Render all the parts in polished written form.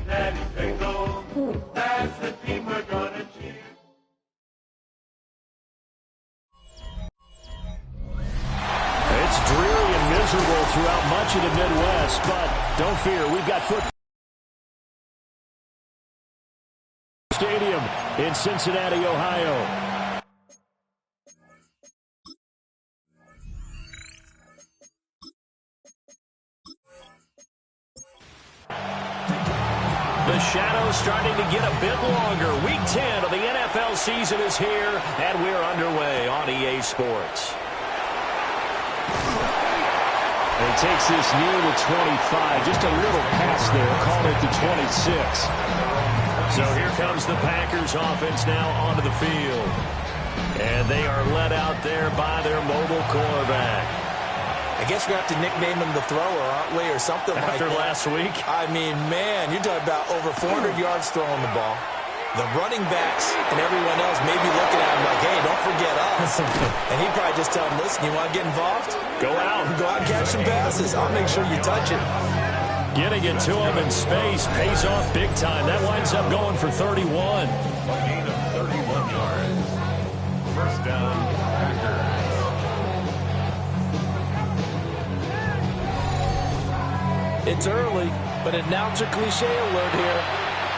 Daddy Bengals, that's the team we're gonna cheer. It's dreary and miserable throughout much of the Midwest, but don't fear, we've got football stadium in Cincinnati, Ohio. The shadow's starting to get a bit longer. Week 10 of the NFL season is here, and we're underway on EA Sports. He takes this near the 25. Just a little pass there. Call it the 26. So here comes the Packers offense now onto the field. And they are led out there by their mobile quarterback. I guess we have to nickname him the thrower, aren't we, or something like that. After last week? I mean, man, you're talking about over 400 yards throwing the ball. The running backs and everyone else may be looking at him like, hey, don't forget us. And he'd probably just tell them, listen, you want to get involved? Go out. Go out and catch some passes. I'll make sure you touch it. Getting it to him in space pays off big time. That winds up going for 31. Gain of 31 yards. First down, Packers. It's early, but announcer cliche alert here.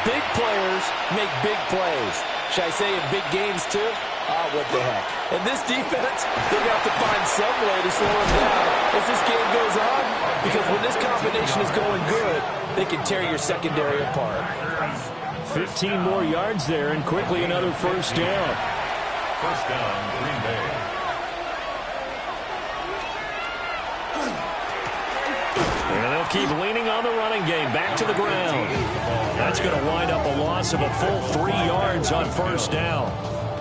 Big players make big plays. Should I say in big games too? Oh, what the heck. And this defense, they're going to have to find some way to slow them down as this game goes on. Because when this combination is going good, they can tear your secondary apart. 15 more yards there, and quickly another first down. First down, Green Bay. And they'll keep leaning on the running game. Back to the ground. That's going to wind up a loss of a full 3 yards on first down.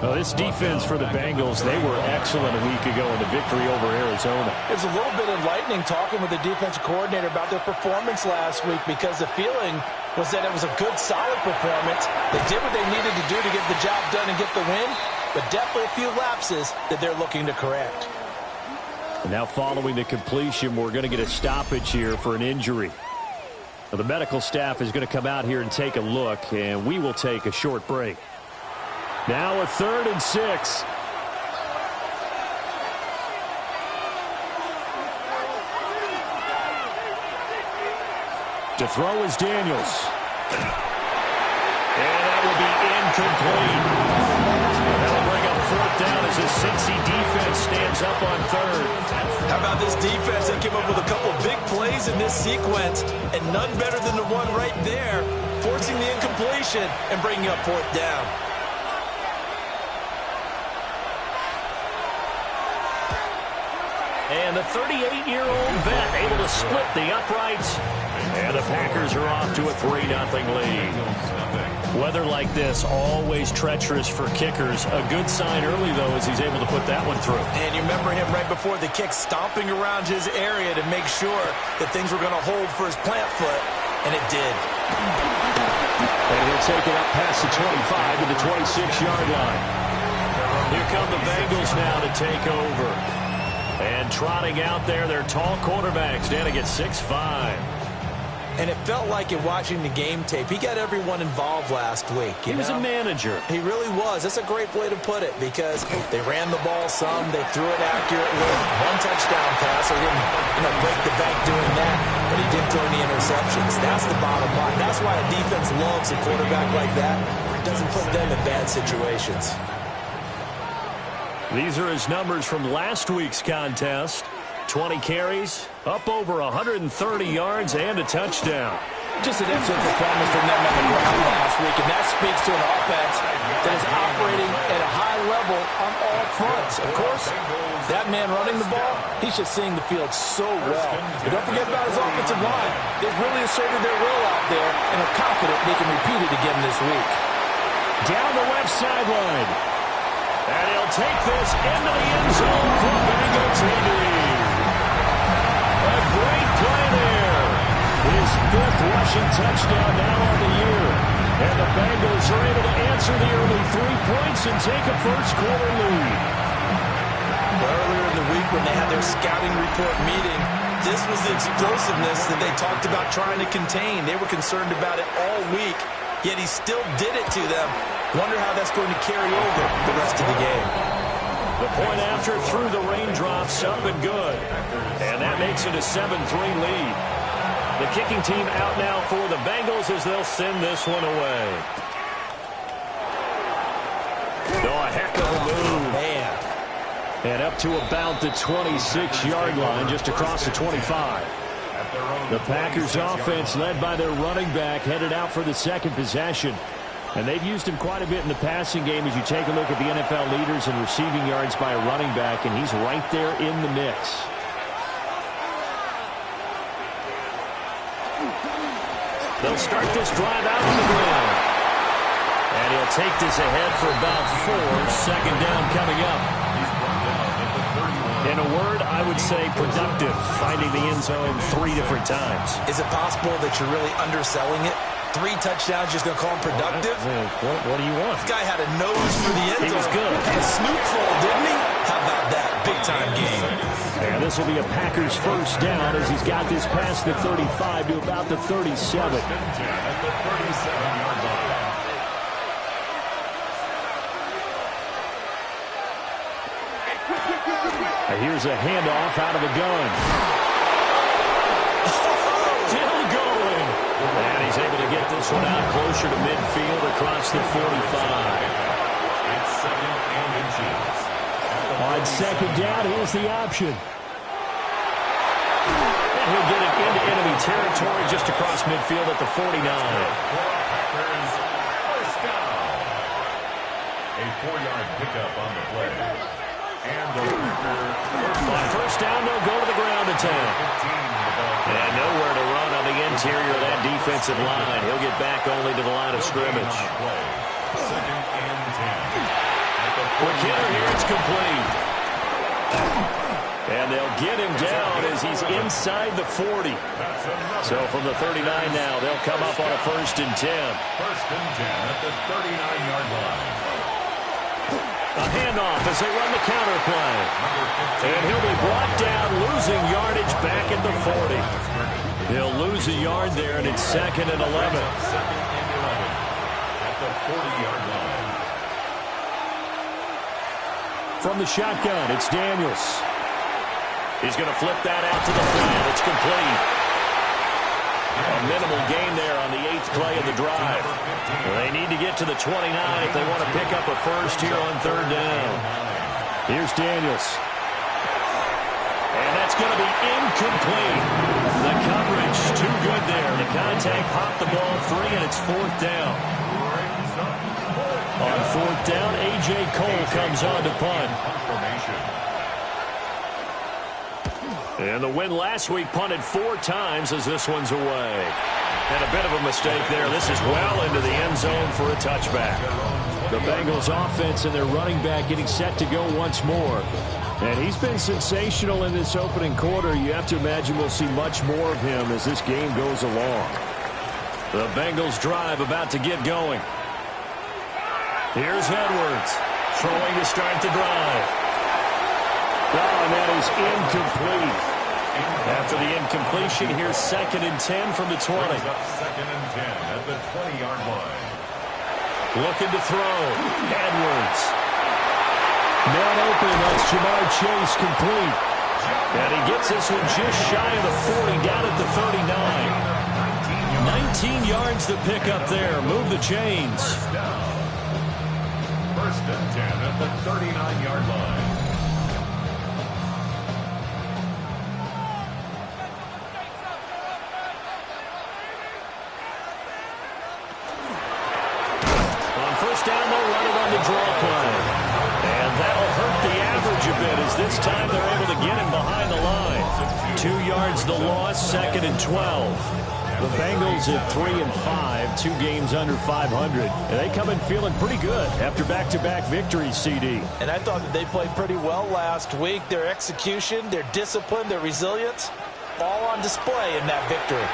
Well, this defense for the Bengals, they were excellent a week ago in the victory over Arizona. It's a little bit enlightening talking with the defensive coordinator about their performance last week because the feeling was that it was a good, solid performance. They did what they needed to do to get the job done and get the win, but definitely a few lapses that they're looking to correct. Now following the completion, we're going to get a stoppage here for an injury. Now, the medical staff is going to come out here and take a look, and we will take a short break. Now a 3rd and 6. To throw is Daniels. And that will be incomplete. That'll bring up 4th down as the Cincy defense stands up on 3rd. How about this defense? They came up with a couple big plays in this sequence, and none better than the one right there, forcing the incompletion and bringing up 4th down. And the 38-year-old vet able to split the uprights. And the Packers are off to a 3-0 lead. Weather like this, always treacherous for kickers. A good sign early, though, as he's able to put that one through. And you remember him right before the kick stomping around his area to make sure that things were going to hold for his plant foot, and it did. And he'll take it up past the 25 to the 26-yard line. Here come the Bengals now to take over. And trotting out there, their tall quarterbacks standing at 6'5". And it felt like in watching the game tape, he got everyone involved last week. He was a manager. He really was. That's a great way to put it because they ran the ball some, they threw it accurately. 1 touchdown pass. He didn't break the bank doing that, but he did throw any interceptions. That's the bottom line. That's why a defense loves a quarterback like that. It doesn't put them in bad situations. These are his numbers from last week's contest. 20 carries, up over 130 yards, and a touchdown. Just an excellent performance from them on the ground last week, and that speaks to an offense that is operating at a high level on all fronts. Of course, that man running the ball, he's just seeing the field so well. But don't forget about his offensive line. They've really asserted their will out there and are confident they can repeat it again this week. Down the left sideline. And he'll take this into the end zone for Bengals lead. A great play there. His 5th rushing touchdown now on the year. And the Bengals are able to answer the early 3 points and take a first quarter lead. Earlier in the week when they had their scouting report meeting, this was the explosiveness that they talked about trying to contain. They were concerned about it all week, yet he still did it to them. Wonder how that's going to carry over the rest of the game. The point after through the raindrops, up and good. And that makes it a 7-3 lead. The kicking team out now for the Bengals as they'll send this one away. Oh, a heck of a move. Man. And up to about the 26-yard line, just across the 25. The Packers offense led by their running back headed out for the second possession. And they've used him quite a bit in the passing game as you take a look at the NFL leaders in receiving yards by a running back, and he's right there in the mix. They'll start this drive out on the ground. And he'll take this ahead for about 4. Second down coming up. In a word, I would say productive, finding the end zone 3 different times. Is it possible that you're really underselling it? 3 touchdowns, just going to call him productive? What do you want? This guy had a nose for the end zone. He was good. And a snootful, didn't he? How about that? Big-time game. And this will be a Packers first down as he's got this past the 35 to about the 37. Here's a handoff out of the gun. Still going. And he's able to get this one out closer to midfield across the 45. It's second and inches. On second down, here's the option. And he'll get it into enemy territory just across midfield at the 49. Packers first down. A 4-yard pickup on the play. And the On first down, they'll go to the ground attack. And nowhere to run on the interior of that defensive line. He'll get back only to the line of scrimmage. Second and 10. Quick hitter here, it's complete. And they'll get him down as he's inside the 40. So from the 39 now, they'll come up on a first and 10. First and 10 at the 39-yard line. A handoff as they run the counter play. And he'll be brought down, losing yardage back at the 40. He'll lose a yard there, and it's second and 11. Second and 11 at the 40-yard line. From the shotgun, it's Daniels. He's going to flip that out to the flat. It's complete. A minimal gain there on the 8th play of the drive. They need to get to the 29 if they want to pick up a first here on third down. Here's Daniels. And that's going to be incomplete. The coverage, too good there. The contact popped the ball free, and it's fourth down. On fourth down, A.J. Cole comes on to punt. And the win last week punted 4 times as this one's away. And a bit of a mistake there. This is well into the end zone for a touchback. The Bengals offense and their running back getting set to go once more. And he's been sensational in this opening quarter. You have to imagine we'll see much more of him as this game goes along. The Bengals drive about to get going. Here's Edwards throwing to start the drive. Oh, and that is incomplete. After the incompletion, here's second and 10 from the 20. Second and 10 at the 20-yard line. Looking to throw. Edwards. Man open. That's Jamar Chase complete. And he gets this one just shy of the 40, down at the 39. 19 yards to pick up there. Move the chains. First and 10 at the 39-yard line. First down, they'll run it on the draw play. And that'll hurt the average a bit as this time they're able to get him behind the line. 2 yards the loss, second and 12. The Bengals at 3-5, 2 games under 500. And they come in feeling pretty good after back-to-back victories, CD. And I thought that they played pretty well last week. Their execution, their discipline, their resilience, all on display in that victory.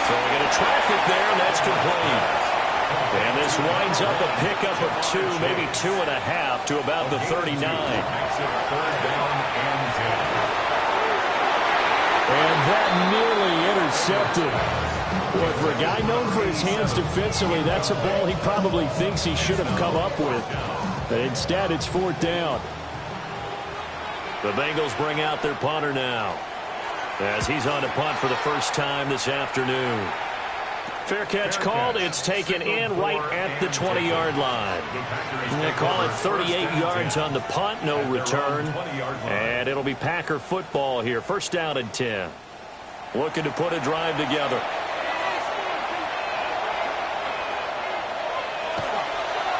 Throwing into traffic there, and that's complete. And this winds up a pickup of 2, maybe 2.5 to about the 39. And that nearly intercepted. Boy, for a guy known for his hands defensively, that's a ball he probably thinks he should have come up with. But instead, it's 4th down. The Bengals bring out their punter now, as he's on to punt for the first time this afternoon. Fair catch called. It's taken in right at the 20-yard line. They call it 38 yards on the punt, no return. And it'll be Packer football here. 1st down and 10. Looking to put a drive together.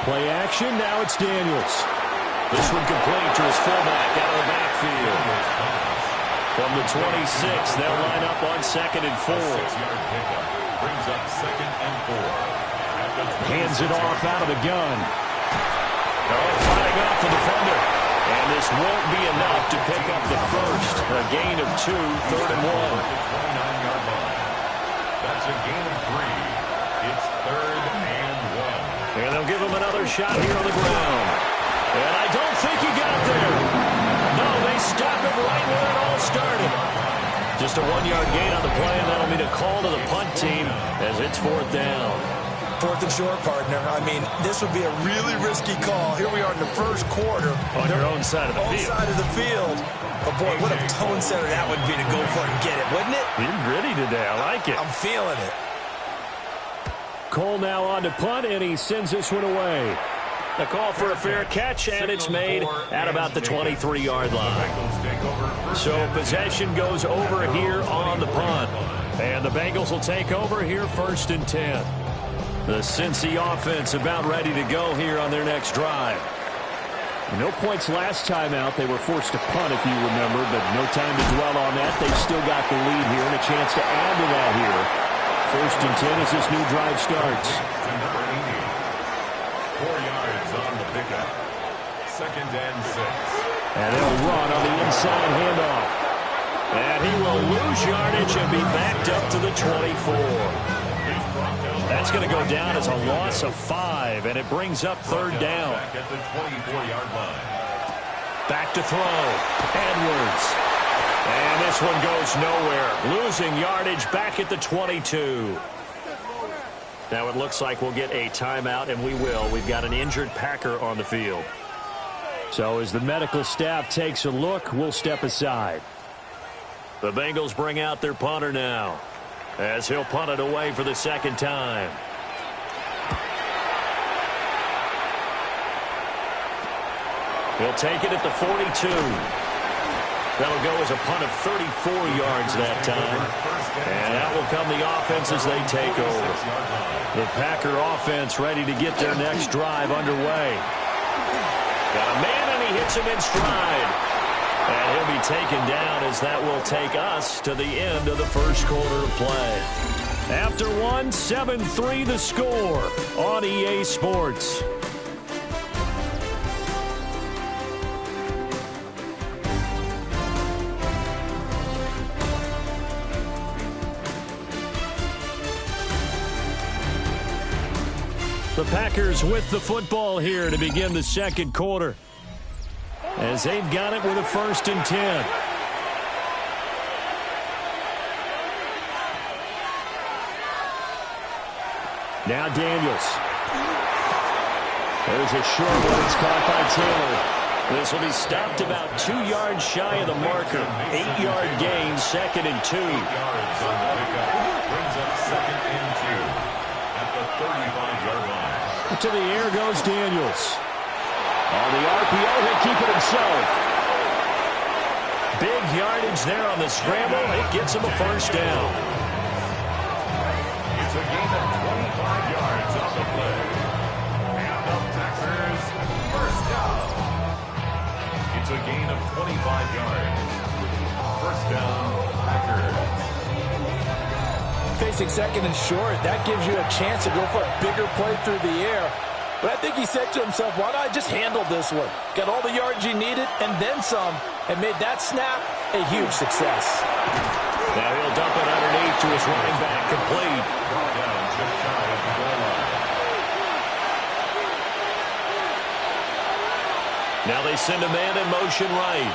Play action. Now it's Daniels. This one complete to his fullback out of the backfield. From the 26, they'll line up on 2nd and 4. Brings up 2nd and 4. Hands it off out of the gun. Fighting off the defender. And this won't be enough to pick up the first. A gain of 2, 3rd and 1. 29-yard line. That's a gain of 3. It's 3rd and 1. And they'll give him another shot here on the ground. And I don't think he got there. No, they stop him right where it all started. Just a 1-yard gain on the play, and that'll be a call to the punt team as it's 4th down. 4th and short, partner. I mean, this would be a really risky call. Here we are in the 1st quarter. On your own side of the field. Side of the field. But, boy, what a tone setter that would be to go for it and get it, wouldn't it? You're gritty today. I like it. I'm feeling it. Cole now on to punt, and he sends this one away. The call for a fair catch, and it's made at about the 23-yard line. So possession goes over here on the punt. And the Bengals will take over here 1st and 10. The Cincy offense about ready to go here on their next drive. No points last time out. They were forced to punt, if you remember, but no time to dwell on that. They've still got the lead here and a chance to add to that here. 1st and 10 as this new drive starts. 4 yards on the pickup. 2nd and 6. And they'll run on the inside handoff. And he will lose yardage and be backed up to the 24. That's going to go down as a loss of 5, and it brings up 3rd down. Back at the 24-yard line. Back to throw. Edwards. And this one goes nowhere. Losing yardage back at the 22. Now it looks like we'll get a timeout, and we will. We've got an injured Packer on the field. So as the medical staff takes a look, we'll step aside. The Bengals bring out their punter now, as he'll punt it away for the 2nd time. He'll take it at the 42. That'll go as a punt of 34 yards that time. And that will come the offense as they take over. The Packer offense ready to get their next drive underway. Got a man, and he hits him in stride. And he'll be taken down as that will take us to the end of the 1st quarter of play. After 1, 7-3 the score on EA Sports. The Packers with the football here to begin the 2nd quarter, as they've got it with a 1st and 10. Now Daniels. There's a short one. It's caught by Taylor. This will be stopped about 2 yards shy of the marker. 8-yard gain, 2nd and 2. 8 yards on the pickup. Brings up 2nd and 2 at the 35-yard line. To the air goes Daniels. On the RPO, he'll keep it himself. Big yardage there on the scramble. It gets him a 1st down. It's a gain of 25 yards on the play. And the Packers 1st down. It's a gain of 25 yards. 1st down, Packers. Facing 2nd and short, that gives you a chance to go for a bigger play through the air. But I think he said to himself, why not just handle this one? Got all the yards you needed and then some, and made that snap a huge success. Now he'll dump it underneath to his running back, complete. Down just shy of the goal line. Now they send a man in motion right.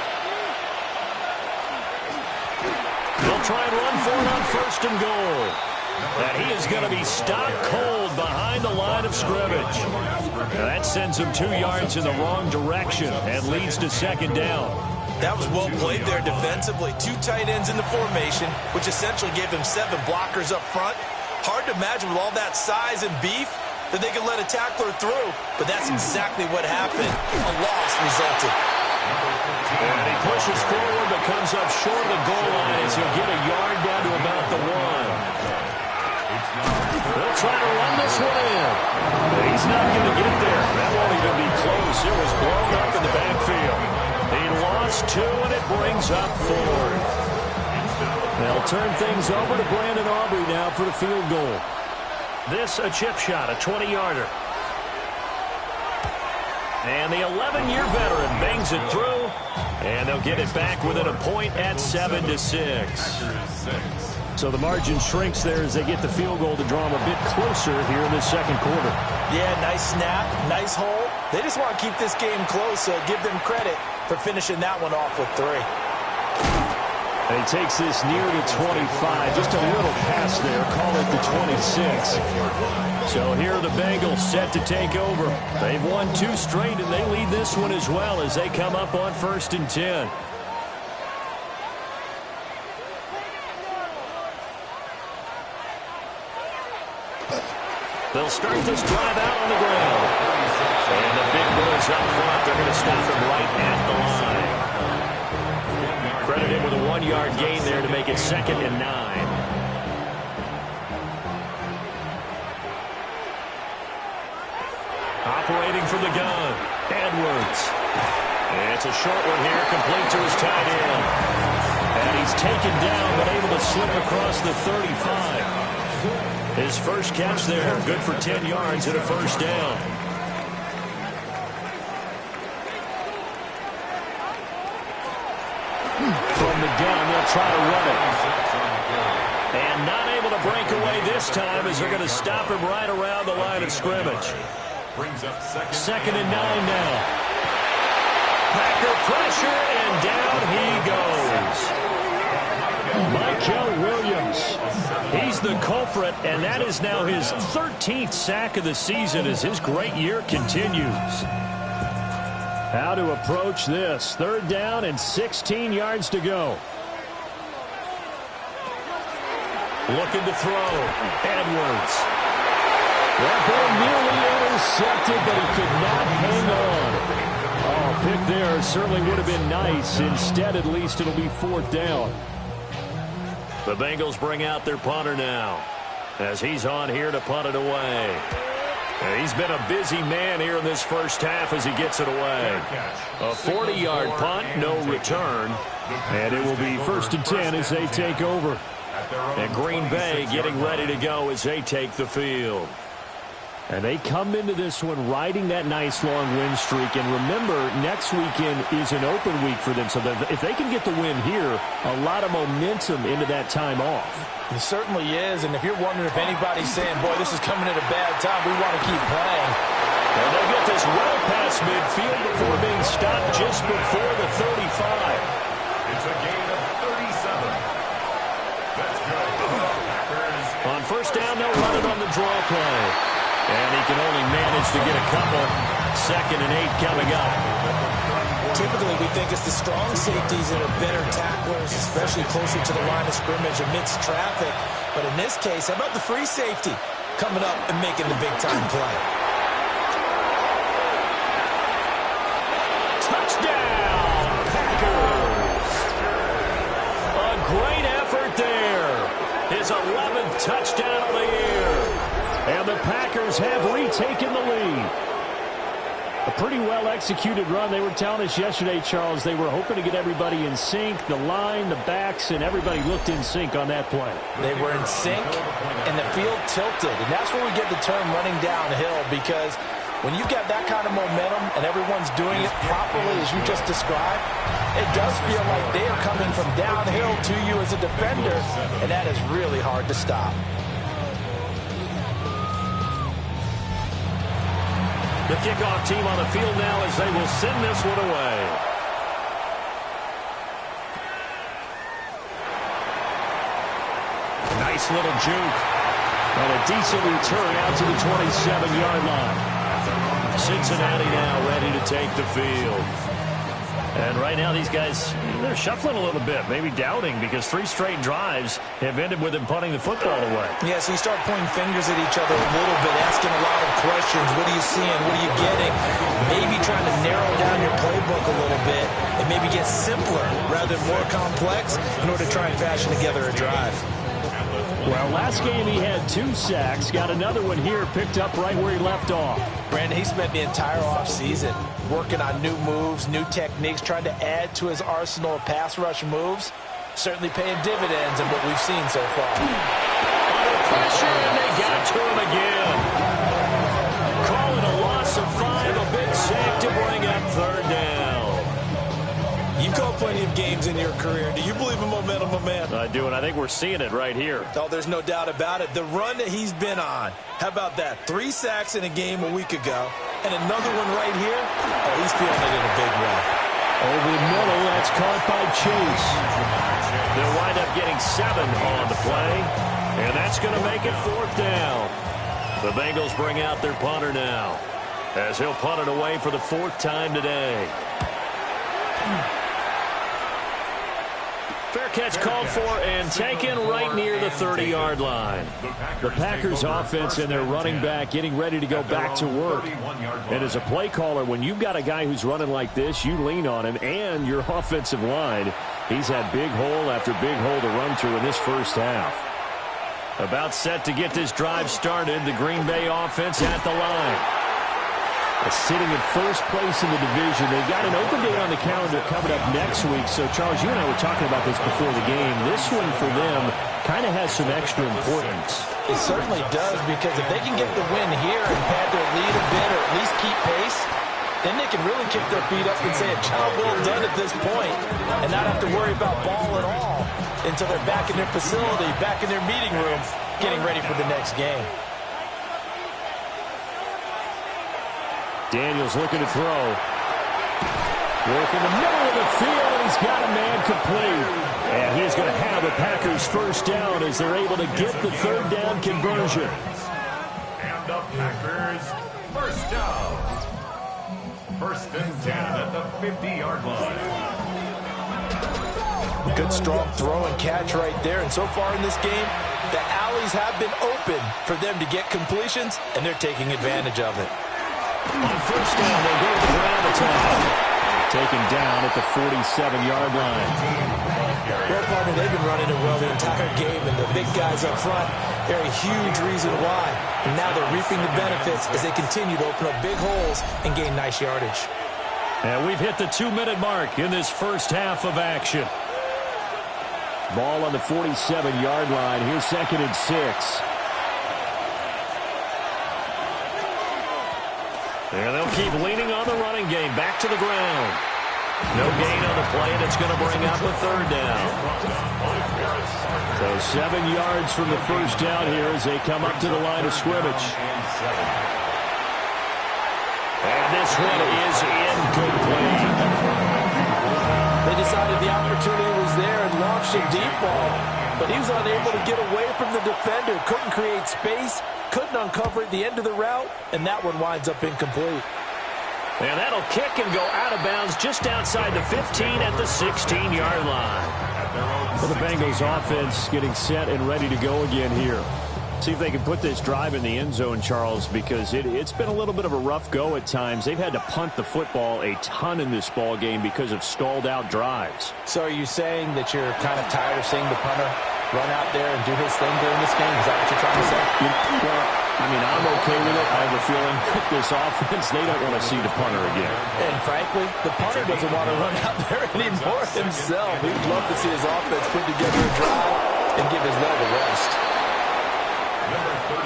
They'll try and run for it on 1st and goal. And he is going to be stopped cold behind the line of scrimmage. Now that sends him 2 yards in the wrong direction and leads to 2nd down. That was well played there defensively. 2 tight ends in the formation, which essentially gave them 7 blockers up front. Hard to imagine with all that size and beef that they could let a tackler through, but that's exactly what happened. A loss resulted. And he pushes forward but comes up short of the goal line as he'll get a yard down to about the 1. They'll try to run this one in. But he's not going to get there. That won't even be close. It was blown up in the backfield. He lost 2, and it brings up 4th. They'll turn things over to Brandon Aubrey now for the field goal. This a chip shot, a 20-yarder. And the 11-year veteran bangs it through, and they'll get it back within a point at 7-6. So the margin shrinks there as they get the field goal to draw them a bit closer here in the 2nd quarter. Yeah, nice snap, nice hole. They just want to keep this game close, so give them credit for finishing that one off with 3. And he takes this near to 25, just a little past there, call it the 26. So here are the Bengals set to take over. They've won 2 straight, and they lead this one as well as they come up on 1st and 10. They'll start this drive out on the ground. And the big boys up front, they're going to stop him right at the line. Credit him with a 1-yard gain there to make it 2nd and 9. Operating from the gun, Edwards. And it's a short one here, complete to his tight end. And he's taken down, but able to slip across the 35. His first catch there, good for 10 yards and a 1st down. From the gun, they'll try to run it. And not able to break away this time as they're going to stop him right around the line of scrimmage. 2nd and 9 now. Packer pressure, and down he goes. Michael Williams. He's the culprit, and that is now his 13th sack of the season as his great year continues. How to approach this. 3rd down and 16 yards to go. Looking to throw. Edwards. That ball nearly intercepted, but he could not hang on. Oh, pick there certainly would have been nice. Instead, at least, it'll be 4th down. The Bengals bring out their punter now as he's on here to punt it away. And he's been a busy man here in this first half as he gets it away. A 40-yard punt, no return. And it will be 1st and 10 as they take over. And Green Bay getting ready to go as they take the field. And they come into this one riding that nice long win streak. And remember, next weekend is an open week for them. So if they can get the win here, a lot of momentum into that time off. It certainly is. And if you're wondering if anybody's saying, boy, this is coming at a bad time, we want to keep playing. And they'll get this well past midfield before being stopped just before the 35. It's a gain of 37. That's good. On 1st down, they'll run it on the draw play. And he can only manage to get a couple. 2nd and 8 coming up. Typically, we think it's the strong safeties that are better tacklers, especially closer to the line of scrimmage amidst traffic. But in this case, how about the free safety coming up and making the big-time play? Touchdown, Packers! A great effort there. His 11th touchdown of the year. And the Packers have retaken the lead. A pretty well-executed run. They were telling us yesterday, Charles, they were hoping to get everybody in sync. The line, the backs, and everybody looked in sync on that play. They were in sync, and the field tilted. And that's where we get the term running downhill, because when you've got that kind of momentum and everyone's doing it properly as you just described, it does feel like they are coming from downhill to you as a defender, and that is really hard to stop. The kickoff team on the field now as they will send this one away. Nice little juke. And a decent return out to the 27-yard line. Cincinnati now ready to take the field. And right now these guys, they're shuffling a little bit, maybe doubting, because 3 straight drives have ended with them punting the football away. Yeah, so you start pointing fingers at each other a little bit, asking a lot of questions. What are you seeing? What are you getting? Maybe trying to narrow down your playbook a little bit and maybe get simpler rather than more complex in order to try and fashion together a drive. Well, last game he had 2 sacks. Got another one here, picked up right where he left off. Brandon, he spent the entire offseason working on new moves, new techniques, trying to add to his arsenal of pass rush moves. Certainly paying dividends in what we've seen so far. Under pressure, and they got to him again. Call it a loss of 5, a big sack to bring up 3rd down. You've called plenty of games in your career. Do you believe in momentum, my man? I do, and I think we're seeing it right here. Oh, there's no doubt about it. The run that he's been on. How about that? 3 sacks in a game a week ago, and another one right here. Oh, he's feeling it in a big way. Over the middle, that's caught by Chase. They'll wind up getting 7 on the play, and that's going to make it 4th down. The Bengals bring out their punter now, as he'll punt it away for the 4th time today. Fair catch called for and taken right near the 30-yard line. The Packers offense and their running back getting ready to go back to work. And as a play caller, when you've got a guy who's running like this, you lean on him and your offensive line. He's had big hole after big hole to run through in this first half. About set to get this drive started, the Green Bay offense at the line. Sitting in first place in the division. They've got an open day on the calendar coming up next week. So, Charles, you and I were talking about this before the game. This one for them kind of has some extra importance. It certainly does, because if they can get the win here and pad their lead a bit or at least keep pace, then they can really kick their feet up and say a job well done at this point and not have to worry about ball at all until they're back in their facility, back in their meeting room, getting ready for the next game. Daniels looking to throw. Work in the middle of the field, and he's got a man complete. And he's going to have a Packers first down as they're able to get the 3rd down conversion. And the Packers first down. 1st and 10 at the 50-yard line. Good strong throw and catch right there. And so far in this game, the alleys have been open for them to get completions, and they're taking advantage of it. On first down, they'll go to the ground attack. Taken down at the 47-yard line. Well, partner, they've been running it well the entire game, and the big guys up front, they're a huge reason why. And now they're reaping the benefits as they continue to open up big holes and gain nice yardage. And we've hit the 2-minute mark in this first half of action. Ball on the 47-yard line. Here's 2nd and 6. And they'll keep leaning on the running game. Back to the ground. No gain on the play, and it's going to bring up a 3rd down. So 7 yards from the first down here as they come up to the line of scrimmage. And this one is incomplete. They decided the opportunity was there and launched a deep ball, but he was unable to get away from the defender. Couldn't create space. Couldn't uncover at the end of the route, and that one winds up incomplete. And that'll kick and go out of bounds just outside the 15 at the 16-yard line. Well, the Bengals offense getting set and ready to go again here. See if they can put this drive in the end zone, Charles, because it's been a little bit of a rough go at times. They've had to punt the football a ton in this ball game because of stalled-out drives. So are you saying that you're kind of tired of seeing the punter run out there and do his thing during this game? Is that what you're trying to say? Well, I mean, I'm okay with it. I have a feeling that this offense, they don't want to see the punter again. And frankly, the punter doesn't want to run out there anymore himself. He'd love to see his offense put together a drive and give his leg a rest.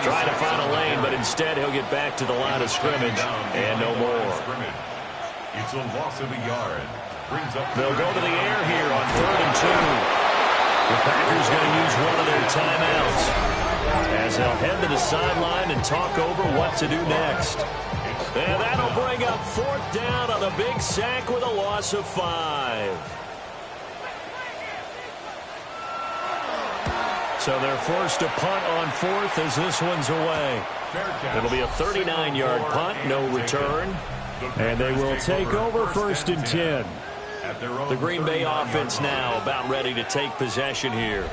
Trying to find a lane, but instead he'll get back to the line of scrimmage and no more. It's a loss of a yard. They'll go to the air here on 3rd and 2. The Packers going to use one of their timeouts as they'll head to the sideline and talk over what to do next. And that'll up 4th down on the big sack with a loss of 5. So they're forced to punt on 4th as this one's away. It'll be a 39-yard punt, no return. And they will take over 1st and 10. The Green Bay offense now about ready to take possession here.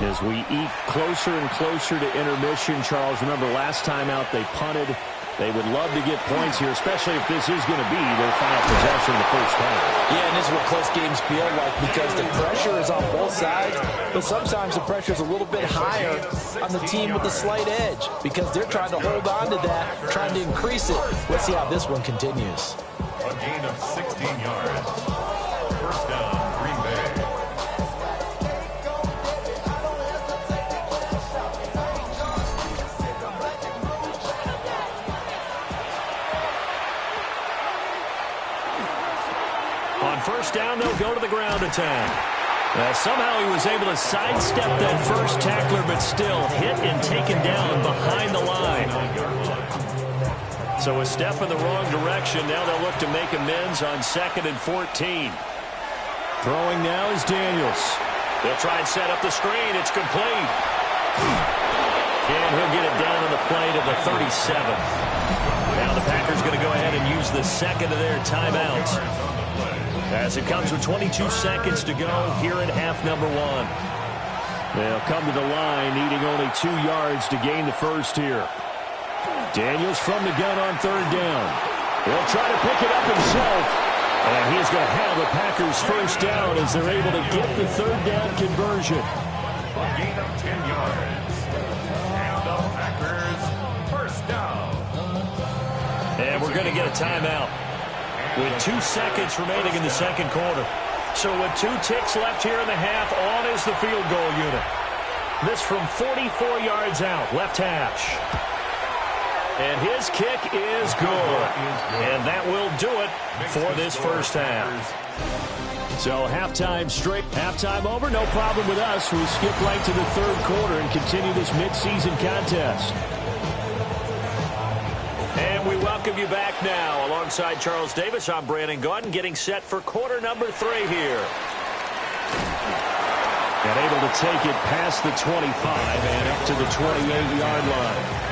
As we eat closer and closer to intermission, Charles, remember last time out they punted. They would love to get points here, especially if this is going to be their final possession in the first half. Yeah, and this is what close games feel like because the pressure is on both sides, but sometimes the pressure is a little bit higher on the team with the slight edge because they're trying to hold on to that, trying to increase it. Let's see how this one continues. A gain of 16 yards. 1st down, Green Bay. On 1st down, they'll go to the ground attack. Somehow he was able to sidestep that first tackler, but still hit and taken down behind the line. So a step in the wrong direction. Now they'll look to make amends on 2nd and 14. Throwing now is Daniels. They'll try and set up the screen. It's complete. And he'll get it down on the play to the 37. Now the Packers going to go ahead and use the second of their timeouts, as it comes with 22 seconds to go here in half number 1. They'll come to the line, needing only 2 yards to gain the first here. Daniels from the gun on 3rd down. He'll try to pick it up himself. And he's going to have the Packers first down as they're able to get the 3rd down conversion. A gain of 10 yards. And the Packers first down. And we're going to get a timeout with 2 seconds remaining in the second quarter. So with 2 ticks left here in the half, on is the field goal unit. This from 44 yards out, left hash. And his kick is good. And that will do it for this first half. So halftime over, no problem with us. We skip right to the 3rd quarter and continue this midseason contest. And we welcome you back now. Alongside Charles Davis, I'm Brandon Gaudin, getting set for quarter number 3 here. And able to take it past the 25 and up to the 28-yard line.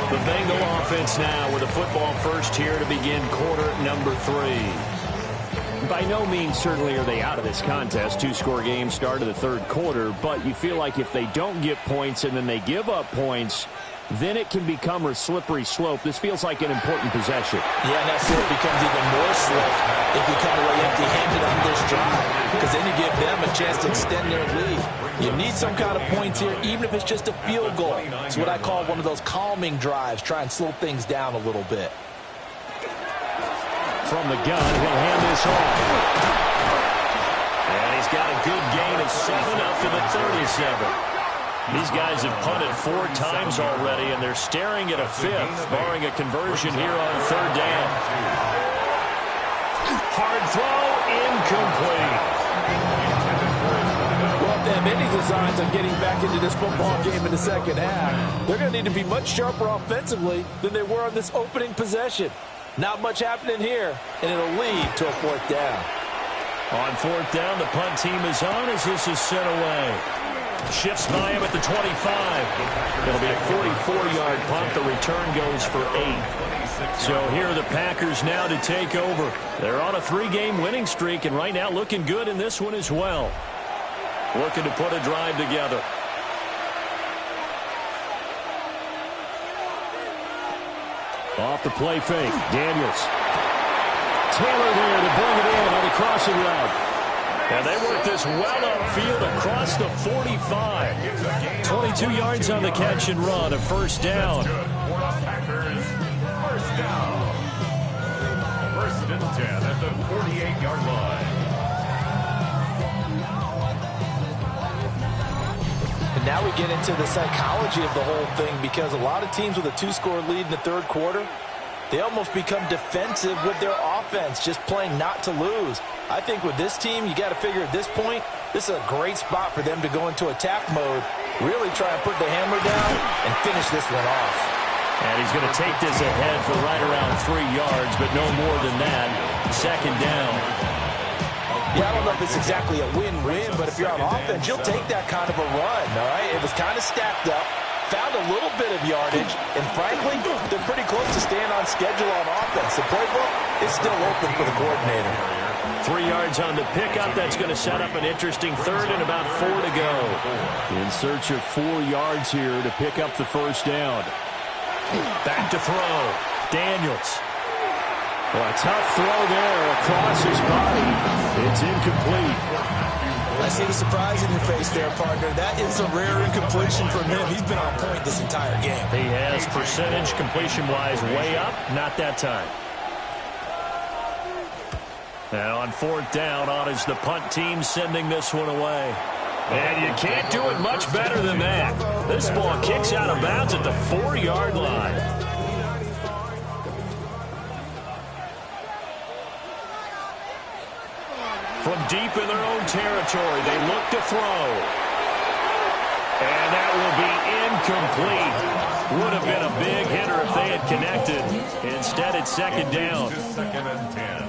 The Bengal offense now with a football first here to begin quarter number 3. By no means certainly are they out of this contest. 2-score game start of the 3rd quarter, but you feel like if they don't get points and then they give up points, then it can become a slippery slope. This feels like an important possession. Yeah, and that slope becomes even more slick if you come away empty-handed on this drive, because then you give them a chance to extend their lead. You need some kind of points here, even if it's just a field goal. It's what I call one of those calming drives. Try and slow things down a little bit. From the gun, he'll hand this off. And he's got a good gain of 7 up to the 37. These guys have punted 4 times already, and they're staring at a 5th, barring a conversion here on 3rd down. Hard throw, incomplete. Well, if they have any designs on getting back into this football game in the second half, they're going to need to be much sharper offensively than they were on this opening possession. Not much happening here, and it'll lead to a 4th down. On 4th down, the punt team is on as this is sent away. Shifts by him at the 25. It'll be a 44-yard punt. The return goes for 8. So here are the Packers now to take over. They're on a 3-game winning streak, and right now looking good in this one as well. Looking to put a drive together. Off the play fake, Daniels. Taylor there to bring it in on the crossing route. And they work this well upfield across the 45. 22 yards on the catch and run, a first down. Packers first down. 1st and 10 at the 48-yard line. And now we get into the psychology of the whole thing, because a lot of teams with a 2-score lead in the 3rd quarter, they almost become defensive with their offense, just playing not to lose. I think with this team, you got to figure at this point, this is a great spot for them to go into attack mode, really try and put the hammer down and finish this one off. And he's going to take this ahead for right around 3 yards, but no more than that. Second down. Yeah, I don't know if it's exactly a win-win, but if you're on offense, you'll take that kind of a run, all right? It was kind of stacked up, found a little bit of yardage, and frankly, they're pretty close to staying on schedule on offense. The playbook is still open for the coordinator. 3 yards on the pickup. That's going to set up an interesting third and about 4 to go. In search of 4 yards here to pick up the first down. Back to throw. Daniels. Well, a tough throw there across his body. It's incomplete. I see the surprise in your face there, partner. That is a rare incompletion from him. He's been on point this entire game. He has percentage completion-wise way up. Not that time. Now on 4th down, on is the punt team sending this one away. And you can't do it much better than that. This ball kicks out of bounds at the 4-yard line. From deep in their own territory, they look to throw. And that will be incomplete. Would have been a big hitter if they had connected. Instead, it's second down. Second and 10.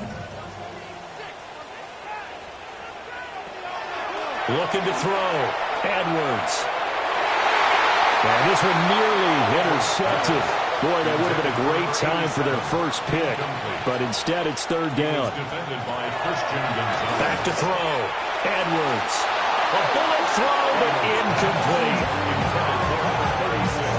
Looking to throw. Edwards. And this one nearly intercepted. Boy, that would have been a great time for their first pick. But instead, it's third down. Back to throw. Edwards. A bullet throw, but incomplete.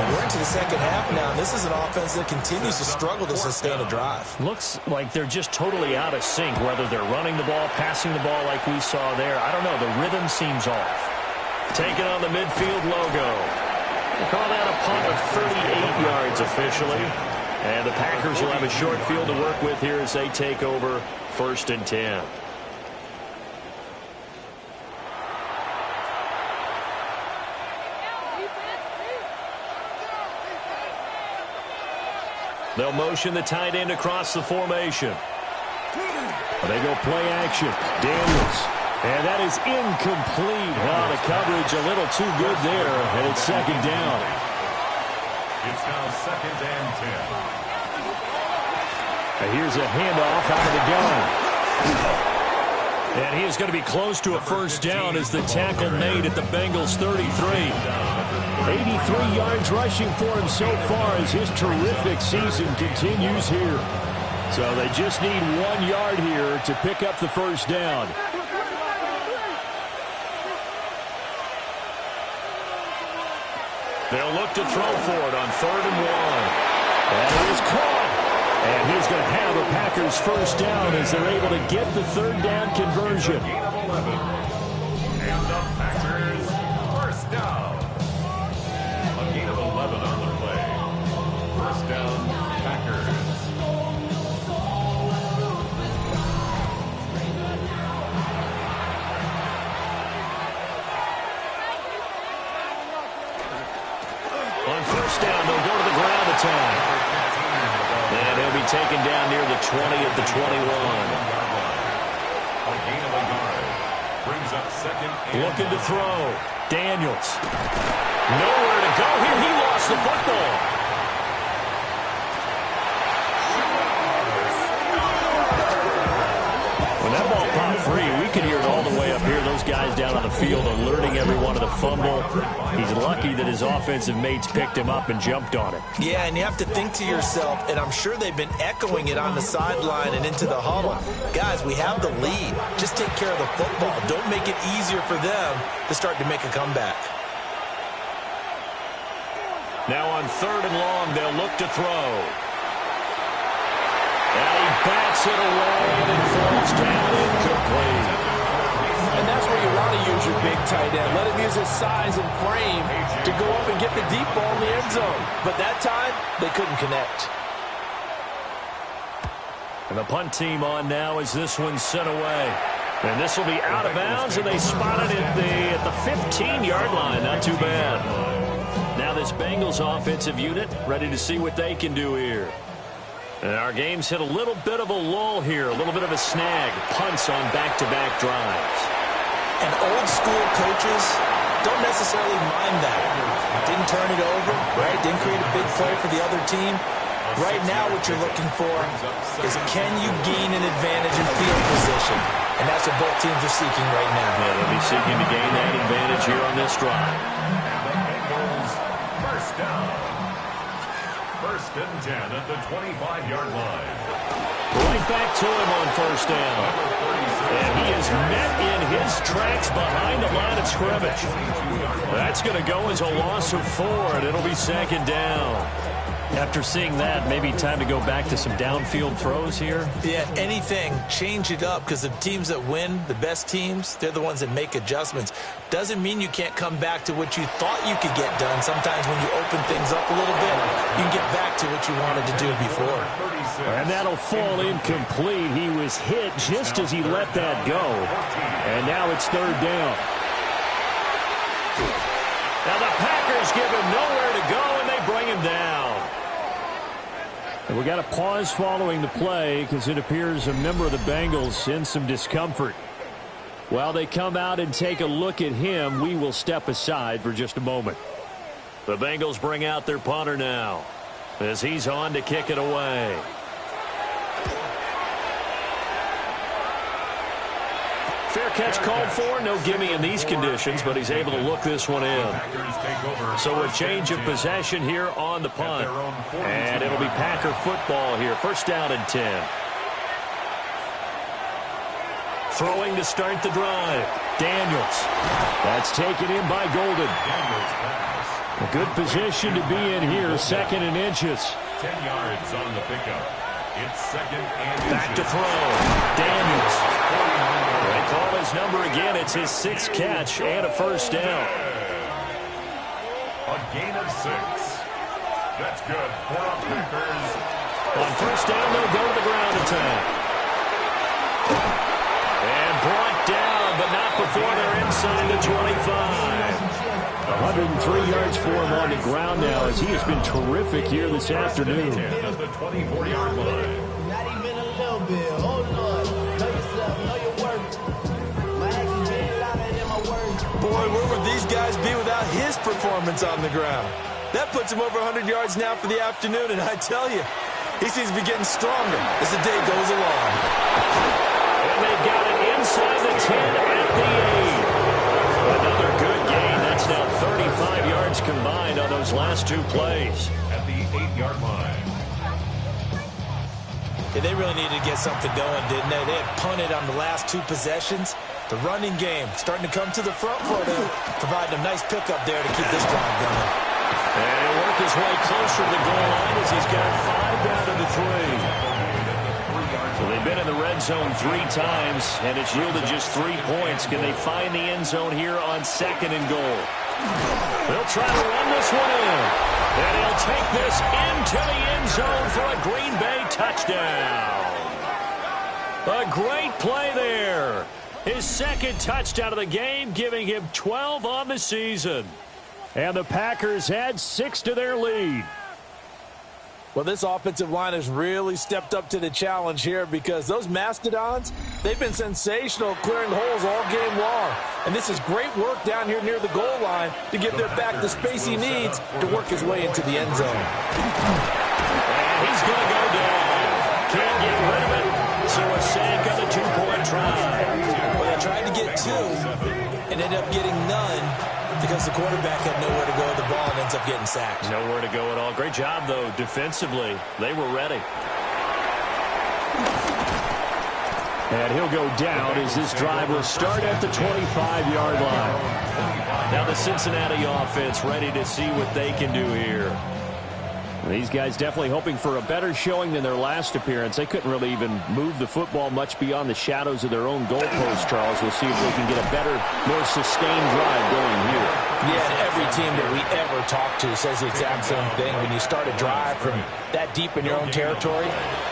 We're into the second half now. This is an offense that continues to struggle to sustain a drive. Looks like they're just totally out of sync, whether they're running the ball, passing the ball like we saw there. I don't know. The rhythm seems off. Taking on the midfield logo. We'll call that a punt of 38 yards officially. And the Packers will have a short field to work with here as they take over 1st and 10. They'll motion the tight end across the formation. They go play action. Daniels. And that is incomplete. Now the coverage a little too good there, and it's second down. It's now 2nd and 10. And here's a handoff out of the gun. And he is going to be close to a first down as the tackle made at the Bengals 33. 83 yards rushing for him so far as his terrific season continues here. So they just need 1 yard here to pick up the first down. They'll look to throw for it on 3rd and 1. And it is caught. And he's going to have a Packers first down as they're able to get the third down conversion. Gain of 11. And the Packers first down. A gain of 11 on the play. First down, Packers. On first down, they'll go to the ground attack. And he'll be taken down near the 20 at the 21. A gain of a yard. Brings up 2nd and Looking to throw. Daniels. Nowhere to go here. He lost the football. When that ball popped free, we could hear it all the way up here. Those guys down on the field alerting everyone of the fumble. He's lucky that his offensive mates picked him up and jumped on it. Yeah, and you have to think to yourself, and I'm sure they've been echoing it on the sideline and into the huddle. Guys, we have the lead. Just take care of the football. Don't make it easier for them to start to make a comeback. Now on 3rd and long, they'll look to throw. And he bats it away and it falls down incomplete. And that's where you want to use your big tight end. Let him use his size and frame to go up and get the deep ball in the end zone. But that time, they couldn't connect. And the punt team on now as this one's sent away. And this will be out of bounds, and they spot it at the 15-yard line. Not too bad. Now this Bengals offensive unit ready to see what they can do here. And our game's hit a little bit of a lull here, a little bit of a snag. Punts on back-to-back drives. And old school coaches don't necessarily mind that. Didn't turn it over, right? Didn't create a big play for the other team. Right now what you're looking for is can you gain an advantage in field position? And that's what both teams are seeking right now. Yeah, they'll be seeking to gain that advantage here on this drive. And the Bengals first down. First and 10 at the 25-yard line. Right back to him on first down. And he is met in his tracks behind the line of scrimmage. That's going to go as a loss of 4, and it'll be second down. After seeing that, maybe time to go back to some downfield throws here. Yeah, anything. Change it up, because the teams that win, the best teams, they're the ones that make adjustments. Doesn't mean you can't come back to what you thought you could get done. Sometimes when you open things up a little bit, you can get back to what you wanted to do before. And that'll fall incomplete. He was hit just as he let that go. And now it's third down. Now the Packers give him nowhere to go, and they bring him down. And we got a pause following the play because it appears a member of the Bengals in some discomfort. While they come out and take a look at him, we will step aside for just a moment. The Bengals bring out their punter now as he's on to kick it away. Fair catch called for. No gimme in these conditions, but he's able to look this one in. So a change of possession here on the punt. And it'll be Packer football here. First down and 10. Throwing to start the drive. Daniels. That's taken in by Golden. A good position to be in here. Second and inches. 10 yards on the pickup. It's second and inches. Back to throw. Daniels. They call his number again. It's his 6th catch and a first down. A gain of 6. That's good for the Packers. On first down, they'll go to the ground attack. And brought down, but not before they're inside the 25. 103 yards for him on the ground now as he has been terrific here this afternoon. At the 24-yard line. Not even a little bit. Oh, Lord. Know yourself. Know your worth. My actions been louder than my words. Boy, where would these guys be without his performance on the ground? That puts him over 100 yards now for the afternoon, and I tell you, he seems to be getting stronger as the day goes along. And they've got it inside the 10 at the 8. Another good gain. That's now 35 yards combined on those last 2 plays. At the 8-yard line. Yeah, they really needed to get something going, didn't they? They had punted on the last 2 possessions. The running game starting to come to the front for them, providing a nice pickup there to keep this drive going. And he'll work his way closer to the goal line as he's got 5 down to the 3. So they've been in the red zone 3 times, and it's yielded just 3 points. Can they find the end zone here on 2nd and goal? They'll try to run this one in. And he'll take this into the end zone for a Green Bay touchdown. A great play there. His 2nd touchdown of the game, giving him 12 on the season. And the Packers add 6 to their lead. Well, this offensive line has really stepped up to the challenge here because those Mastodons, they've been sensational clearing holes all game long. And this is great work down here near the goal line to give their back the space he needs to work his way into the end zone. And he's going to go down. Can't get rid of it. So a sack on the 2-point try. Well, they tried to get 2 and ended up getting none because the quarterback had nowhere to go with the ball and ends up getting sacked. Nowhere to go at all. Great job, though, defensively. They were ready. And he'll go down as this drive will start at the 25-yard line. Now the Cincinnati offense ready to see what they can do here. These guys definitely hoping for a better showing than their last appearance. They couldn't really even move the football much beyond the shadows of their own goalpost, Charles. We'll see if they can get a better, more sustained drive going here. Yeah, and every team that we ever talk to says the exact same thing. When you start a drive from that deep in your own territory,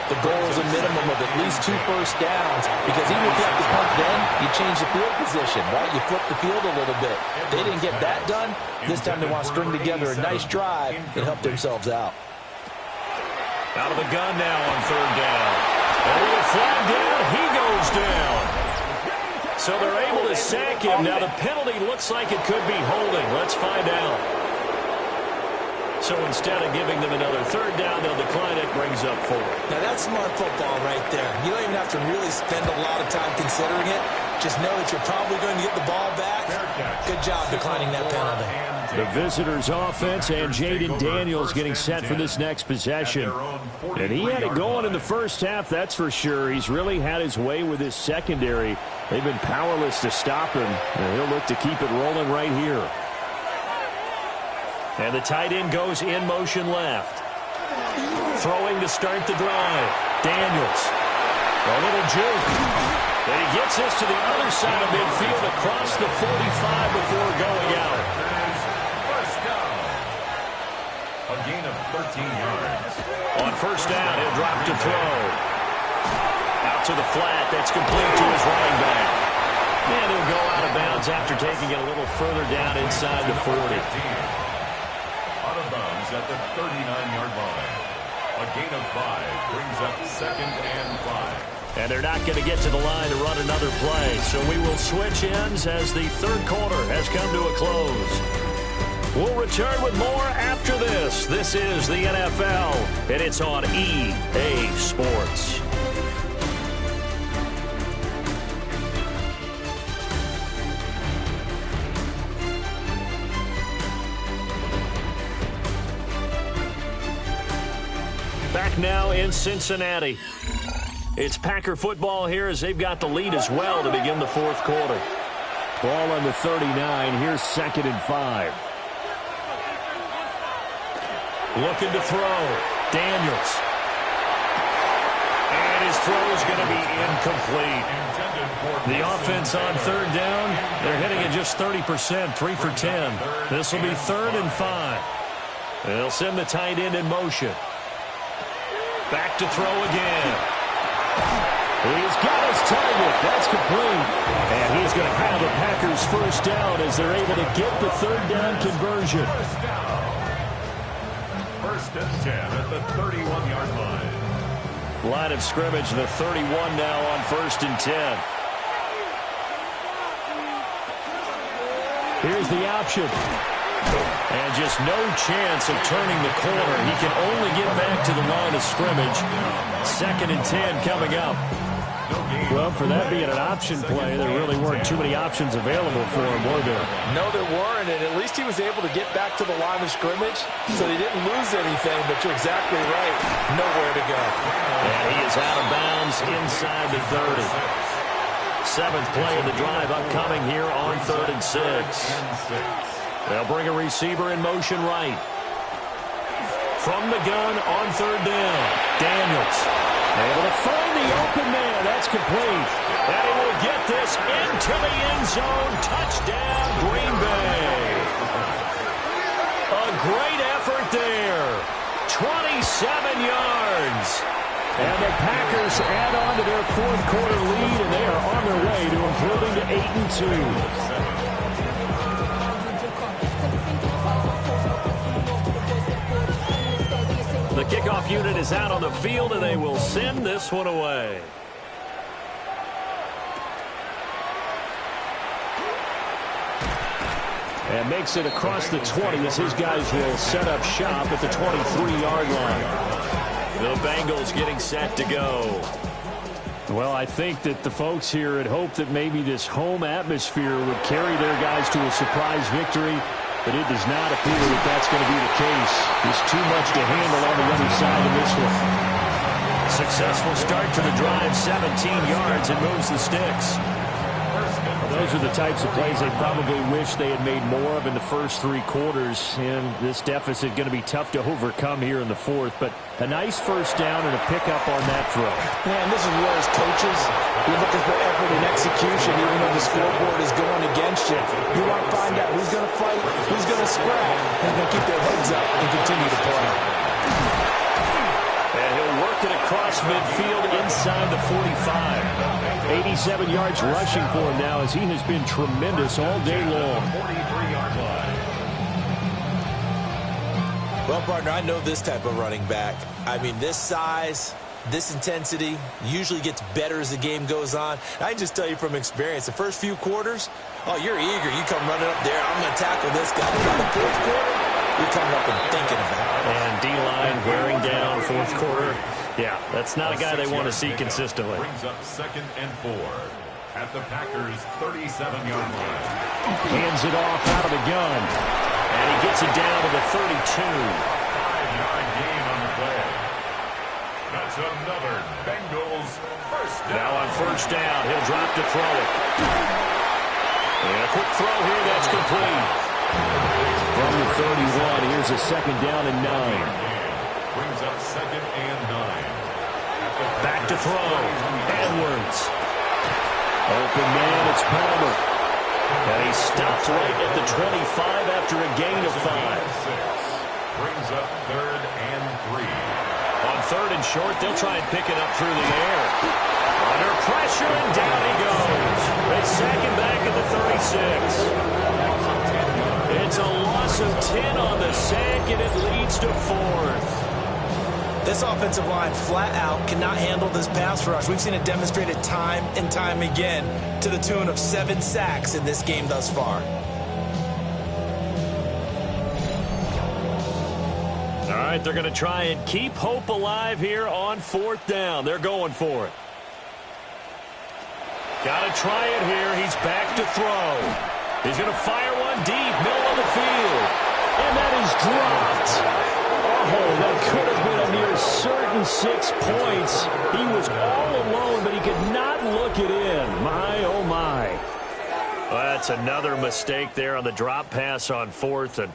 the goal is a minimum of at least 2 first downs. Because even if you have to punt then, you change the field position, right? You flip the field a little bit. They didn't get that done. This time they want to string together a nice drive and help themselves out. Out of the gun now on 3rd down. And with a flag down, he goes down. So they're able to sack him. Now the penalty looks like it could be holding. Let's find out. So instead of giving them another third down, they'll decline it, brings up 4. Now, that's smart football right there. You don't even have to really spend a lot of time considering it. Just know that you're probably going to get the ball back. Good job declining that penalty. The visitors' offense and Jaden Daniels getting set for this next possession. And he had it going in the first half, that's for sure. He's really had his way with his secondary. They've been powerless to stop him, and he'll look to keep it rolling right here. And the tight end goes in motion left. Throwing to start the drive. Daniels. A little juke. And he gets this to the other side of midfield across the 45 before going out. First down. A gain of 13 yards. On first down, he'll drop to throw. Out to the flat. That's complete to his running back. And he'll go out of bounds after taking it a little further down inside the 40. Out of bounds at the 39-yard line. A gain of 5 brings up 2nd and 5. And they're not going to get to the line to run another play. So we will switch ends as the third quarter has come to a close. We'll return with more after this. This is the NFL, and it's on EA Sports. Back now in Cincinnati. It's Packer football here as they've got the lead as well to begin the fourth quarter. Ball on the 39. Here's 2nd and 5. Looking to throw. Daniels. And his throw is going to be incomplete. The offense on third down, they're hitting at just 30%, 3 for 10. This will be 3rd and 5. They'll send the tight end in motion. Back to throw again. He's got his target. That's complete. And he's going to have the Packers first down as they're able to get the third down conversion. First and 10 at the 31-yard line. Line of scrimmage, the 31 now on 1st and 10. Here's the option. And just no chance of turning the corner. He can only get back to the line of scrimmage. 2nd and 10 coming up. Well, for that being an option play, there really weren't too many options available for him, were there? No, there weren't, and at least he was able to get back to the line of scrimmage, so he didn't lose anything, but you're exactly right. Nowhere to go. And he is out of bounds inside the 30. 7th play of the drive upcoming here on 3rd and 6. They'll bring a receiver in motion right. From the gun on 3rd down, Daniels. Able to find the open man. That's complete. And he will get this into the end zone. Touchdown, Green Bay. A great effort there. 27 yards. And the Packers add on to their fourth quarter lead, and they are on their way to improving to 8-2. The kickoff unit is out on the field, and they will send this one away. And makes it across the 20 as his guys will set up shop at the 23-yard line. The Bengals getting set to go. Well, I think that the folks here had hoped that maybe this home atmosphere would carry their guys to a surprise victory. But it does not appear that that's going to be the case. There's too much to handle on the other side of this one. Successful start to the drive, 17 yards, and moves the sticks. Those are the types of plays they probably wish they had made more of in the first 3 quarters. And this deficit going to be tough to overcome here in the fourth. But a nice first down and a pickup on that throw. Man, this is where as coaches, you're looking for effort and execution, even though the scoreboard is going against you. You want to find out who's going to fight, who's going to scrap, and going to keep their heads up and continue to play. And he'll work it across midfield inside the 45. 87 yards rushing for him now as he has been tremendous all day long. Well, partner, I know this type of running back. I mean, this size, this intensity usually gets better as the game goes on. I can just tell you from experience, the first few quarters, oh, you're eager. You come running up there, I'm going to tackle this guy. By the fourth quarter, you're coming up and thinking about it. And D-line wearing down fourth quarter. Yeah, that's not a guy they want to see consistently. Brings up 2nd and 4 at the Packers' 37-yard line. Hands it off out of the gun. And he gets it down to the 32. 5-yard gain on the play. That's another Bengals first down. Now on first down, he'll drop to throw it. And a quick throw here, that's complete. From the 31, here's a 2nd down and 9. Brings up 2nd and 9. Back to throw. Edwards. Open man, it's Palmer. And he stopped right at the 25 after a gain of 5. Brings up 3rd and 3. On 3rd and short, they'll try and pick it up through the air. Under pressure, and down he goes. They sack him back at the 36. It's a loss of 10 on the sack, and it leads to 4th. This offensive line flat out cannot handle this pass rush. We've seen it demonstrated time and time again to the tune of 7 sacks in this game thus far. All right, they're going to try and keep hope alive here on 4th down. They're going for it. Got to try it here. He's back to throw. He's going to fire one deep, middle of the field. And that is dropped. Oh, that could have been a near certain 6 points. He was all alone, but he could not look it in. My, oh, my. Well, that's another mistake there on the drop pass on 4th, and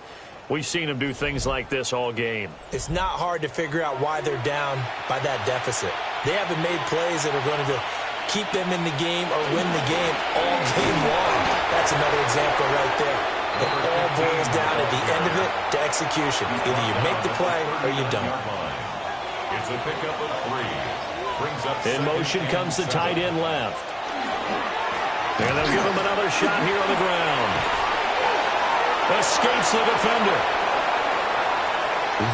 we've seen him do things like this all game. It's not hard to figure out why they're down by that deficit. They haven't made plays that are going to keep them in the game or win the game all game long. That's another example right there. It all boils down at the end of it to execution. Either you make the play or you don't. It's a pickup of 3. Brings up in motion comes the tight end left. And they'll give him another shot here on the ground. Escapes the defender.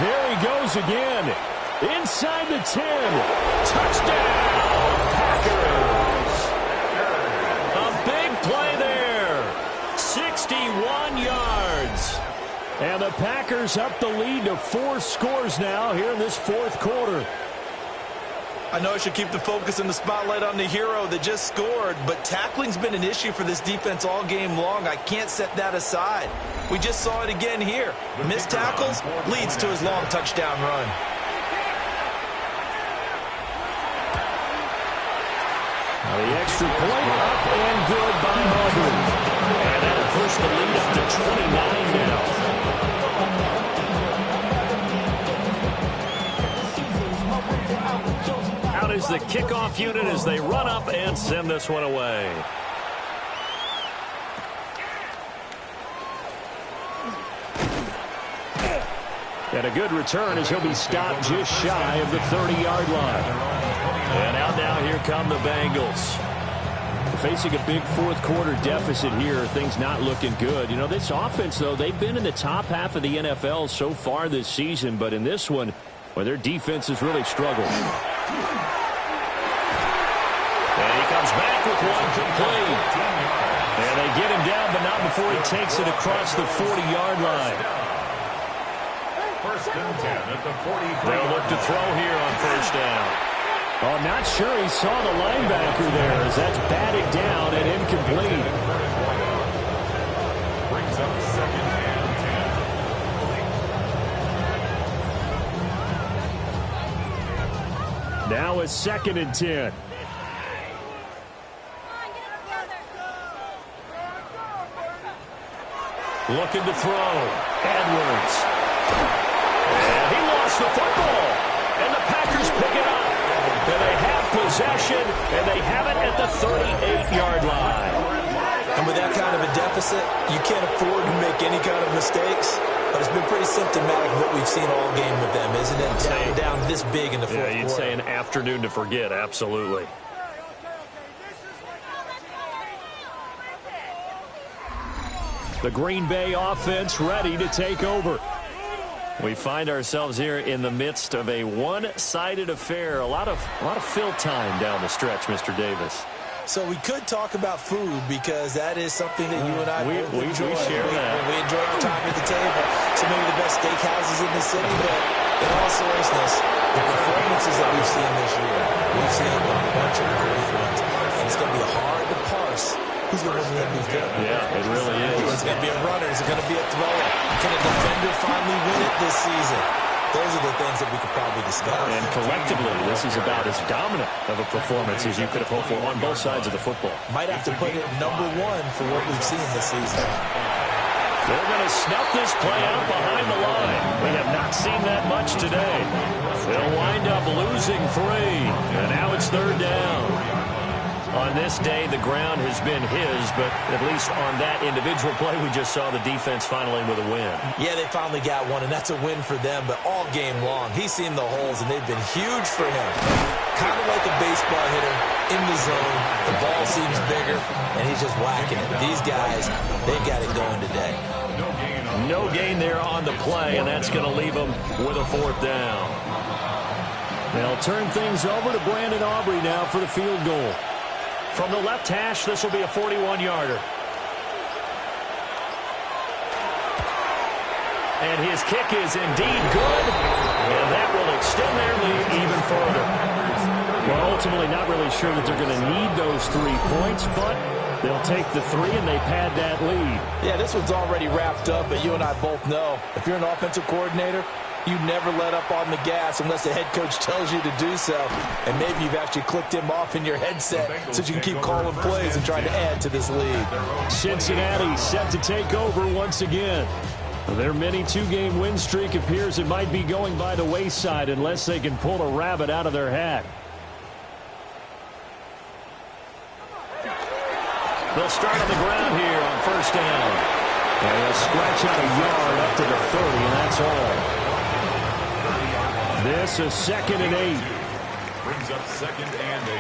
There he goes again. Inside the 10. Touchdown, Packers. A big play there. 61 yards. And the Packers up the lead to 4 scores now here in this 4th quarter. I know I should keep the focus and the spotlight on the hero that just scored, but tackling's been an issue for this defense all game long. I can't set that aside. We just saw it again here. Missed tackles leads to his long touchdown run. Now the extra point up and good by Auburn. And that'll push the lead up to 29 now. Out is the kickoff unit as they run up and send this one away. And a good return as he'll be stopped just shy of the 30-yard line. And out now, here come the Bengals. Facing a big 4th quarter deficit here, things not looking good. You know, this offense, though, they've been in the top half of the NFL so far this season, but in this one, well, their defense has really struggled. And he comes back with one complete. And they get him down, but not before he takes it across the 40-yard line. First and 10 at the 43. They'll look to throw here on first down. Oh, not sure he saw the linebacker there as that's batted down and incomplete. Brings up 2nd and 10. Now it's 2nd and 10. Looking to throw. Edwards. And he lost the football. And the Packers pick it up. And they have possession, and they have it at the 38-yard line. And with that kind of a deficit, you can't afford to make any kind of mistakes. But it's been pretty symptomatic of what we've seen all game with them, isn't it? Down this big in the 4th quarter. Yeah, you'd say an afternoon to forget, absolutely. The Green Bay offense ready to take over. We find ourselves here in the midst of a one-sided affair. A lot of fill time down the stretch, Mr. Davis. So we could talk about food because that is something that you and I both enjoy. We share that. We enjoy our time at the table. So maybe the best steakhouses in the city, but in all seriousness, the performances that we've seen this year, we've seen a bunch of great ones. And it's going to be hard to parse who's going to win the MVP. Yeah, it really is. It's going to be a runner. Is it going to be a thrower? Can a defender finally win it this season? Those are the things that we could probably discuss. And collectively, this is about as dominant of a performance as you could have hoped for on both sides of the football. Might have to put it #1 for what we've seen this season. They're going to snuff this play out behind the line. We have not seen that much today. They'll wind up losing 3, and now it's 3rd down. On this day, the ground has been his, but at least on that individual play, we just saw the defense finally with a win. Yeah, they finally got one, and that's a win for them, but all game long, he's seen the holes, and they've been huge for him. Kind of like a baseball hitter in the zone. The ball seems bigger, and he's just whacking it. These guys, they got it going today. No gain there on the play, and that's going to leave them with a 4th down. They'll turn things over to Brandon Aubrey now for the field goal. From the left hash, this will be a 41-yarder. And his kick is indeed good, and that will extend their lead even further. Well, ultimately not really sure that they're going to need those 3 points, but they'll take the 3 and they pad that lead. Yeah, this one's already wrapped up, but you and I both know if you're an offensive coordinator, you never let up on the gas unless the head coach tells you to do so. And maybe you've actually clicked him off in your headset so you can keep calling plays and trying to add to this lead. Cincinnati set to take over once again. Their mini 2-game win streak appears it might be going by the wayside unless they can pull a rabbit out of their hat. They'll start on the ground here on 1st down. And they'll scratch out a yard up to the 30, and that's all. This is 2nd and 8. Brings up 2nd and 8.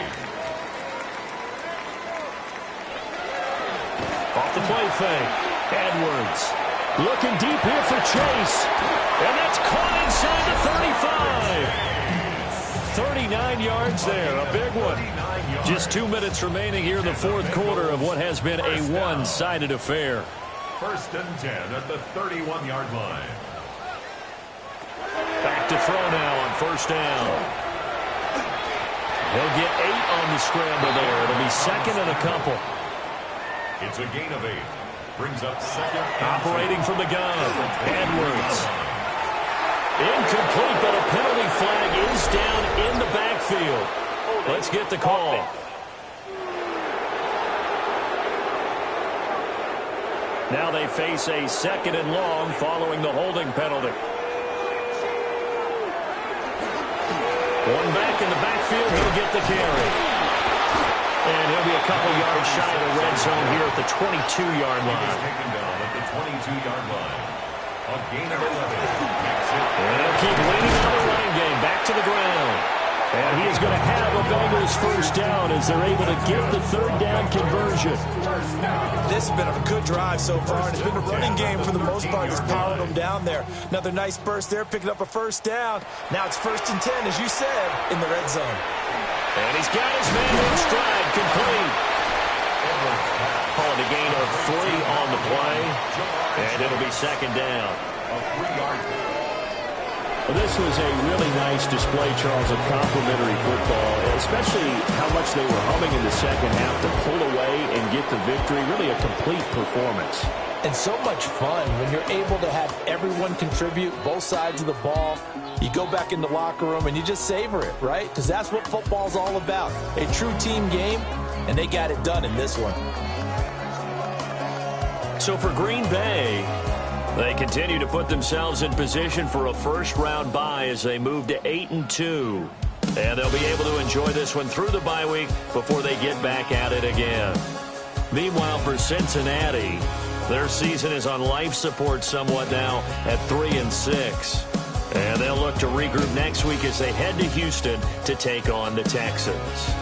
Off the play fake. Edwards looking deep here for Chase. And that's caught inside the 35. 39 yards there, a big one. Just 2 minutes remaining here in the 4th quarter of what has been a one-sided affair. 1st and 10 at the 31-yard line. Back to throw now on 1st down. He'll get 8 on the scramble there. It'll be 2nd and a couple. It's a gain of 8. Brings up 2nd. Operating from the gun. Edwards. Incomplete, but a penalty flag is down in the backfield. Let's get the call. Now they face a 2nd and long following the holding penalty. One back in the backfield, he'll get the carry. And he'll be a couple yards shy of the red zone here at the 22-yard line. He's taken down at the 22-yard line. A gain of 11. And he'll keep leaning on the running game. Back to the ground. And he is going to have a Bengals 1st down as they're able to get the 3rd down conversion. This has been a good drive so far, and it's been a running game for the most part that's powered them down there. Another nice burst there, picking up a 1st down. Now it's 1st and 10, as you said, in the red zone. And he's got his man in stride, complete. Calling a gain of 3 on the play, and it'll be 2nd down. A 3-yard. This was a really nice display, Charles, of complimentary football, especially how much they were humming in the second half to pull away and get the victory. Really a complete performance. And so much fun when you're able to have everyone contribute, both sides of the ball. You go back in the locker room and you just savor it, right? Because that's what football's all about. A true team game, and they got it done in this one. So for Green Bay, they continue to put themselves in position for a 1st-round bye as they move to 8-2. And they'll be able to enjoy this one through the bye week before they get back at it again. Meanwhile, for Cincinnati, their season is on life support somewhat now at 3-6. And they'll look to regroup next week as they head to Houston to take on the Texans.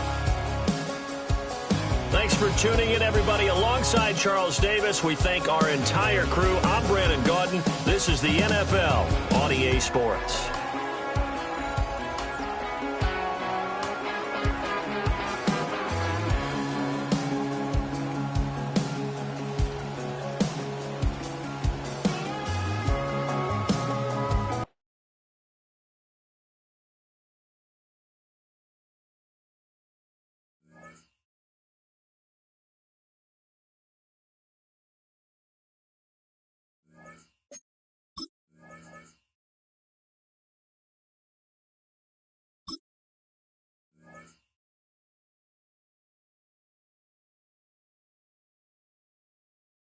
Thanks for tuning in, everybody. Alongside Charles Davis, we thank our entire crew. I'm Brandon Gaudin. This is the NFL on EA Sports.